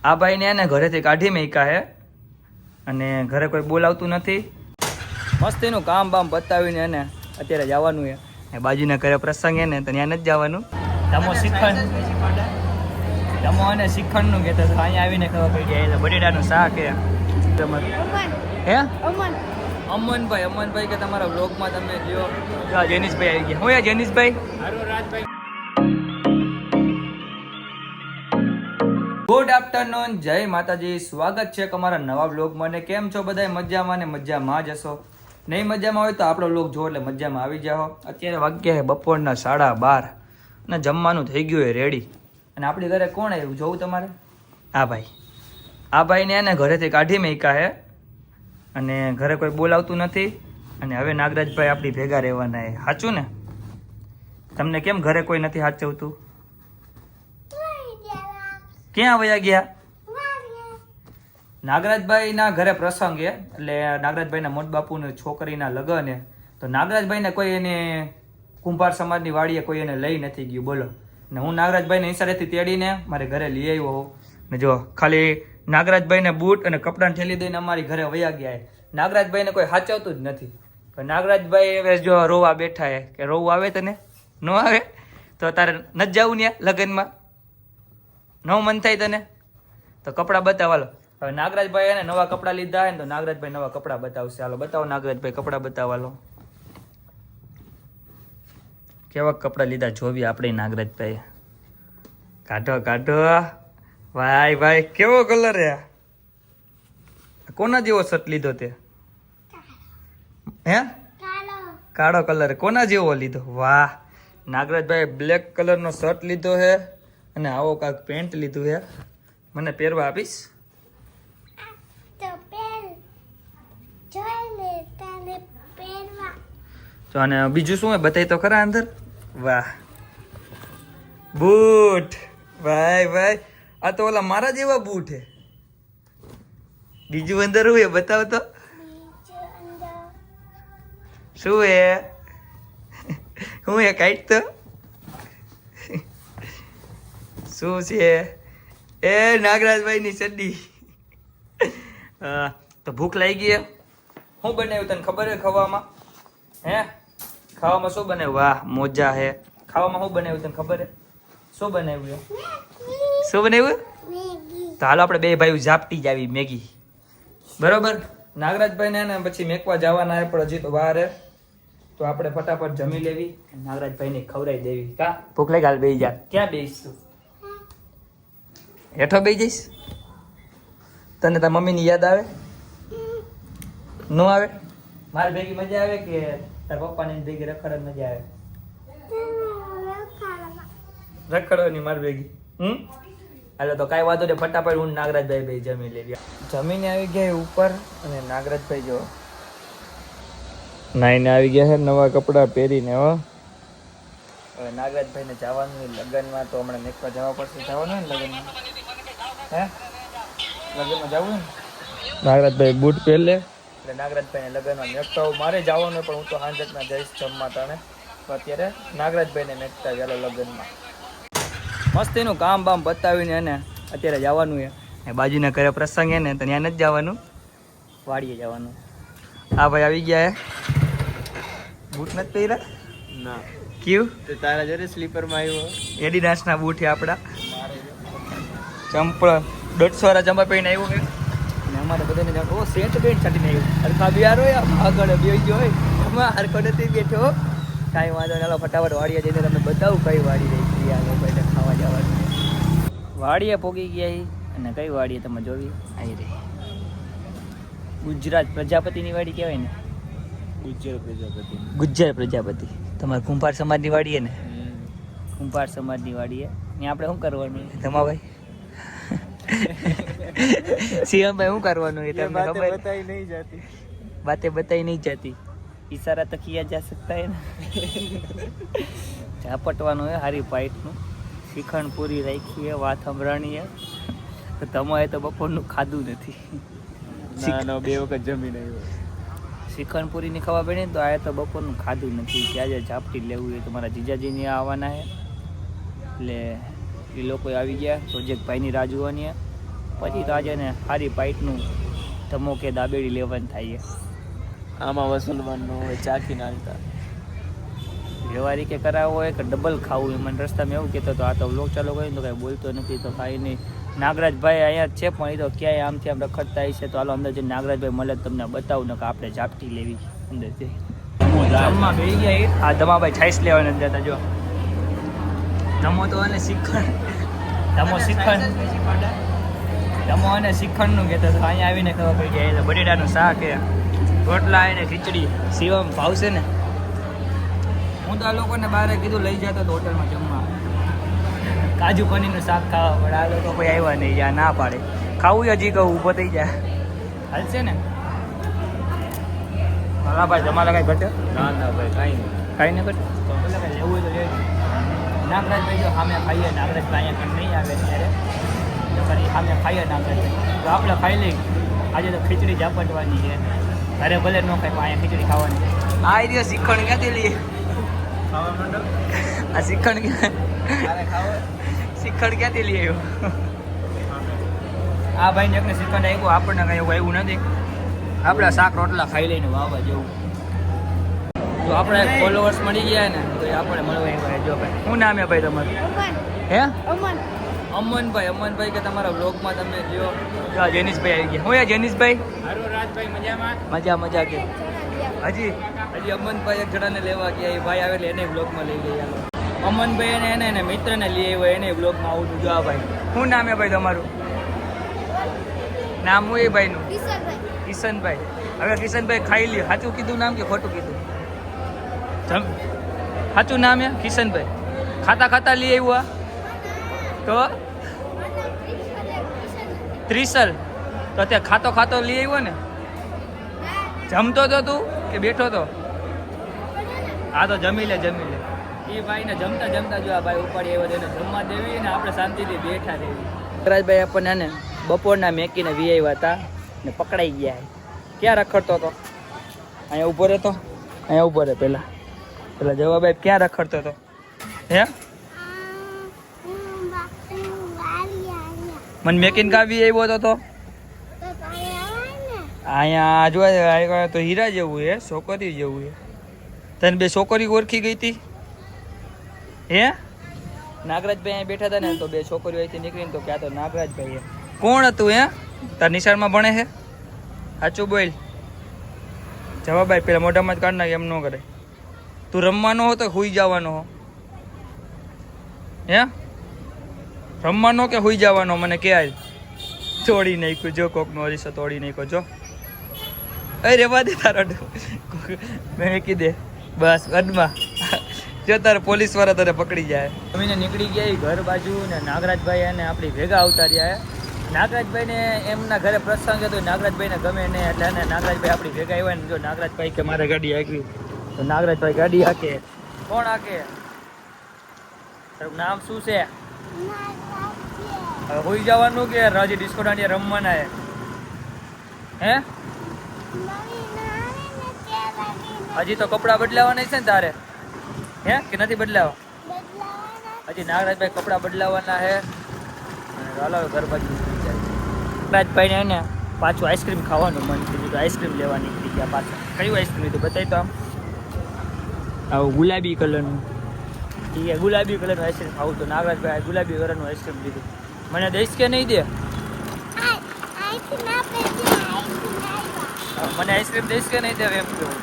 આ ભાઈને એને ઘરેથી કાઢી મેક્યા હે અને ઘરે કોઈ બોલાવતું નથી. મસ્ત એનું કામ બામ બતાવીને એને અત્યારે જવાનું છે. બાજુના ઘરે પ્રસંગ હે ને તો ત્યાં નથી જવાનું. તમો અને શ્રીખંડનું કહેતો હતો. અહીંયા આવીને ખબર પડી જાય બટેટાનું શાક હે. હે અમનભાઈ કે તમારા વ્લોગમાં તમે જો જેનિશભાઈ આવી ગયા. હું યાર જેનિશભાઈ ગુડ આફ્ટરનૂન, જય માતાજી. સ્વાગત છે અમારા નવા વ્લોગમાં. ને કેમ છો બધા? મજામાં ને મજામાં જ હશો. નહીં મજામાં હોય તો આપણો વ્લોગ જો એટલે મજામાં આવી જાઓ. અત્યારે વાગ્યા છે બપોરના 12:30 અને જમવાનું થઈ ગયું છે રેડી. અને આપણી ઘરે કોણ આવ્યું જોવું તમારે? આ ભાઈને એને ઘરેથી કાઢી મેક્યા છે અને ઘરે કોઈ બોલાવતું નથી. અને હવે નાગરાજભાઈ આપણી ભેગા રહેવાના છે. સાચું ને? તમને કેમ ઘરે કોઈ નથી સાચવતું? ક્યાં વયા ગયા? નાગરાજભાઈના ઘરે પ્રસંગ છે એટલે નાગરાજભાઈના મોટ બાપુની છોકરીના લગ્ન છે. તો નાગરાજભાઈને કોઈ એને કુંભાર સમાજની વાડીએ કોઈ એને લઈ નથી ગયું બોલો. ને હું નાગરાજભાઈને ઈશારેથી તેડીને મારે ઘરે લઈ આવ્યો હોઉં. ને જો ખાલી નાગરાજભાઈને બૂટ અને કપડાની થેલી દઈને અમારી ઘરે વયા ગયા છે. નાગરાજભાઈને કોઈ સાચવતું જ નથી. નાગરાજભાઈ હવે જો રોવા બેઠા છે કે રોવું આવે તને? ન આવે તો તારે નથી જવું ને લગ્નમાં? ન મન થાય તને તો કપડાં બતાવાલો. હવે નાગરાજભાઈ એને નવા કપડાં લીધા હોય ને તો નાગરાજભાઈ નવા કપડાં બતાવશે. હાલો બતાવો નાગરાજભાઈ, કપડાં બતાવાલો. કેવા કપડાં લીધા જોવી આપણે નાગરાજભાઈ. કાઢો ભાઈ કેવો કલર હે? કોના જેવો શર્ટ લીધો તે? હે કાળો કલર. કોના જેવો લીધો? વાહ, નાગરાજભાઈ બ્લેક કલરનો શર્ટ લીધો હે અને આવો કાંક પેન્ટ લીધું હે. મને પહેરવા આપીશ? તો અને બીજું શું હે બતાવી તો ખરા અંદર. વાહ બૂટ. ભાઈ આ તો ઓલા મારા જેવા બૂટ હે. બીજું અંદર શું હે બતાવ તો. શું હે? હું હે કાઢ તો. શું છે? એ નાગરાજભાઈ ની ચડ્ડી. તો ભૂખ લાગી ગઈ. શું બનાવ્યું તને ખબર હે ખાવામાં? હે ખાવામાં શું બનાવ્યું? વાહ મોજા હે. ખાવામાં શું બનાવ્યું તને ખબર હે? શું બનાવ્યું? શું બનાવ્યું? તો હાલો આપણે બે ભાઈ ઝાપટી જાવી મેગી. બરોબર. નાગરાજભાઈ ને પછી મેકવા જવાના હે પણ હજી તો વાર હે. તો આપણે ફટાફટ જમી લેવી, નાગરાજભાઈ ને ખવડાવી દેવી. કા ભૂખ લાગી? હાલ બેસી જા. ક્યાં બેસીશ તું? હેઠો બેસી જઈશ? તને તાર મમ્મીની યાદ આવે? ન આવે? મારી ભેગી મજા આવે કે તાર પપ્પાની ભેગી રખડવાની મજા આવે? રખડવાની મારી ભેગી. હાલો તો કાંઈ વાંધો નહીં, ફટાફટ હું નાગરાજભાઈ ભાઈ જમી લેવી. જમીને આવી ગયા ઉપર અને નાગરાજભાઈ જો નાઈને આવી ગયા છે નવા કપડાં પહેરીને. હો હવે નાગરાજભાઈને જવાનું લગ્નમાં. તો હમણાં મેકવા જવા પડશે. જવાનું હોય ને લગ્નમાં? હે લગ્નમાં જવું ને? નાગરાજભાઈ બૂટ પહેરે એટલે નાગરાજભાઈને લગ્નમાં મેકતા હું. મારે જવાનું પણ હું તો સાંજકના જઈશ જમવા તાણે. તો અત્યારે નાગરાજભાઈને મેકતા ચાલો લગ્નમાં. મસ્ત એનું કામ બામ બતાવીને એને અત્યારે જવાનું છે. બાજુના ઘરે પ્રસંગ હે ને તો ત્યાં નથી જવાનું, વાડીએ જવાનું. હા ભાઈ આવી ગયા હે. બૂટ નથી પહેર્યા? ના. ક્યું? તો તારા જોડે સ્લીપરમાં આવ્યો. એડિડાસના બૂટ છે આપણા. ચંપલ 150 વાળા ચંપલ પહેરીને આવ્યો છે. અને અમારે બધાને ઓ સેન્ટ બેન્ટ છાટીને આવ્યું. હરખા બિયારો આગળ બેસી ગયો હોય એમાં હરખો નથી બેઠો. કાંઈ વાંધો નહીં. ફટાફટ વાડીએ જઈને તમને બતાવું કઈ વાડી રહી છે. આ લોકોને ખાવા જવાનું. વાડીએ પોગી ગયા અને કઈ વાડીએ તમે જોવી? આવી રહી ગુજરાત પ્રજાપતિની વાડી કહેવાય ને? ગુજ્જર પ્રજાપતિ. તમારે કુંભાર સમાજની વાડી હે ને? કુંભાર સમાજની વાડી હે. ત્યાં આપણે શું કરવાનું? ધમાભાઈ સીએમભાઈ શું કરવાનું? એ તમને ખબર? બતાઈ નહીં જાતી. બાतें बताई नहीं जाती. ઈશારા તો કિયા જા સકતા હે ને. ઝાપટવાનું હે હારી પાઇટનું. શ્રીખંડ પૂરી રાખી હે, વાત સંભળાણી હે. તો તમારે તો બપોરનું ખાધું નથી. ના 2 વખત જમીને આવ્યો. શ્રીખંડ પૂરીની ખવા પડી ને તો આ તો બપોરનું ખાધું નથી. ત્યાં જે ઝાપટી લેવું હોય તો મારા જીજાજીની આવવાના હે એટલે એ લોકો આવી ગયા. પ્રોજેક્ટ ભાઈની રાહ જોવાની હે. પછી તો આજે ને સારી પાઇટનું ધમો કે દાબેડી લેવાનું થાય છે. આમાં વસૂલવાનું હોય ચાખી નાખતા વ્યવહારી કે કરાવવો હોય કે ડબલ ખાવું એ મને રસ્તામાં એવું કહેતો હતો. આ તો વ્લોગ ચાલુ કરીને તો કાંઈ બોલતો નથી તો કાંઈ નહીં. નાગરાજભાઈ અહીંયા જ છે પણ એ તો ક્યાંય આમથી આમ રખડતા હશે તો હાલો અંદર જઈને નાગરાજભાઈ મળે તમને બતાવું ને કે આપણે ઝાપટી લેવી અંદરથી. જમવા બેસી ગયા આ ધમાભાઈ છાઈસ લેવાને જતા જો ધમો તો અને શિખંડ ધમો શિખંડ ધમો અને શિખંડનું કહેતો હતો. અહીંયા આવીને ખબર પડી જાય બટેટાનું શાક છે રોટલા એને ખીચડી શિવમ ભાવશે ને. હું તો આ લોકોને બહાર કીધું લઈ જતો હતો હોટલમાં જમવા કાજુ પનીરનું શાક ખાવા પણ આ લોકો કોઈ આવ્યા નહીં જ્યાં ના પાડે ખાવું હજી કહું ઊભો થઈ જાય હાલશે ને. હા ભાઈ તમારે કાંઈ ઘટે ના ના ભાઈ કાંઈ નહીં કાંઈ ન ઘટે તો ભલે કાંઈ લેવું હોય તો લેજો. નાગરાજભાઈ જો સામે ખાઈએ નાગરાજભાઈ અહીંયા કંઈ નહીં આવે ત્યારે તો ફરી સામે ખાઈએ નાગરાજભાઈ તો આપણે ખાઈ લઈ. આજે તો ખીચડી ઝાપટવાની છે ઘરે ભલે ન ખાય પણ અહીંયા ખીચડી ખાવાની. આ રહ્યો શિખંડ ક્યાંથી લઈએ આ શિખંડ શિખંડ ક્યાંથી લઈ આવ્યો આ ભાઈને એકને શિખંડ આવ્યું આપણને કંઈ એવું આવ્યું નથી. આપણે શાક રોટલા ખાઈ લઈને વાવા જેવું. જો આપણે ફોલોવર્સ મળી ગયા ને તો એ આપણે મળવા આવ્યા. જો ભાઈ શું નામ હે ભાઈ તમારું? હે અમનભાઈ કે તમારા વ્લોગમાં તમે જો જેનિશભાઈ આવી ગયા. હું યાર જેનિશભાઈ મજા કે હજી અમનભાઈ એક જણાને લેવા ગયા એ ભાઈ આવેલે એને વ્લોગમાં લઈ ગયા. અમનભાઈ એને મિત્રને લઈ આવ્યો એને વ્લોગમાં આવું જો આ ભાઈ. શું નામ હે ભાઈ તમારું? નામ હું એ ભાઈનું કિશનભાઈ. હવે કિશનભાઈ ખાઈ લ્યો. સાચું કીધું નામ કે ખોટું કીધું? સાચું નામ હે કિશનભાઈ. ખાતા લઈ આવ્યું તો ત્રિસલ તો તે ખાતો લઈ આવ્યો ને. જમતો તો તું કે બેઠો તો? હા તો જમી લે એ ભાઈને જમતા જો આ ભાઈ ઉપાડી આવ્યો એને જમવા દેવી ને આપણે શાંતિથી બેઠા રહેવી. રાજભાઈ આપણને ને બપોરના મેકીને વી આવ્યા હતા ને પકડાઈ ગયા. ક્યાં રખડતો હતો? અહીંયા ઊભો રહેતો. અહીંયા ઊભો રહે પેલા જવાભાઈ ક્યાં રખડતો હતો? હે મને મેકીને કાવી આવ્યો હતો અહીંયા જોવા તો હીરા જેવું હે છોકરી જેવું હે. તને બે છોકરી ઓળખી ગઈ હતી હે? નાગરાજભાઈ અહીંયા બેઠા હતા ને તો બે છોકરીઓ અહીંથી નીકળીને તો ક્યાં તો નાગરાજભાઈ હે. કોણ હતું હે? તાર નિશાળમાં ભણે છે? સાચું બોલ જવાભાઈ પેલા મોઢામાં જ કાઢ નાખ એમ ન કરે. તું રમવાનો હો તો હુઈ જવાનો હો? હે રમવાનો કે હુઈ જવાનો? મને કે આજ તોડી નાખ્યું જો કોકનો અરીસો તોડી નાખ્યો જો. અરે રેવા દે તારો મેં કીધે બસ અડમાં જો તારે પોલીસ વાળા તારે પકડી જાય. અમીને નીકળી ગયા ઘર બાજુ ને નાગરાજભાઈ અને આપણી ભેગા આવતા રહ્યા. નાગરાજભાઈને એમના ઘરે પ્રસંગ હતો નાગરાજભાઈને ગમે નહીં એટલે અને નાગરાજભાઈ આપણી ભેગા આવ્યા ને જો નાગરાજભાઈ કે મારે ગાડી હાંકવી તો નાગરાજભાઈ ગાડી હાંકે. કોણ હાંકે? તારું નામ શું છે? હવે હોઈ જવાનું કે રાજી ડિસ્કો દાંડિયા રમવાના હે? હજી તો કપડાં બદલાવાના છે ને તારે હે કે નથી બદલાવા? હજી નાગરાજભાઈ કપડાં બદલાવાના હે અને હાલો ઘર બાજુ નાગરાજભાઈને એને પાછું આઈસ્ક્રીમ ખાવાનું મન થયું તો આઈસ્ક્રીમ લેવા નીકળી ગયા પાછા. કયું આઈસ્ક્રીમ લીધું બતાવી તો આમ આવું ગુલાબી કલરનું. ઠીક છે ગુલાબી કલરનું આઈસ્ક્રીમ ખાવું તો નાગરાજભાઈ ગુલાબી કલરનું આઈસ્ક્રીમ લીધું. મને દઈશ કે નહીં દે? મને આઈસ્ક્રીમ દઈશ કે નહીં દે એમ કેવું.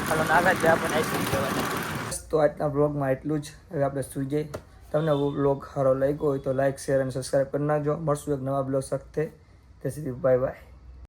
હાલો નાગરાજભાઈ આપણને આઈસ્ક્રીમ દેવાની. તો આજના બ્લોગમાં એટલું જ. હવે આપણે સુઈ જઈએ. તમને બ્લોગ સારો લાગ્યો હોય તો લાઈક શેર અને સબસ્ક્રાઈબ કરી નાખજો. મળશું એક નવા બ્લોગ સાથે. ત્યાં સુધી બાય બાય.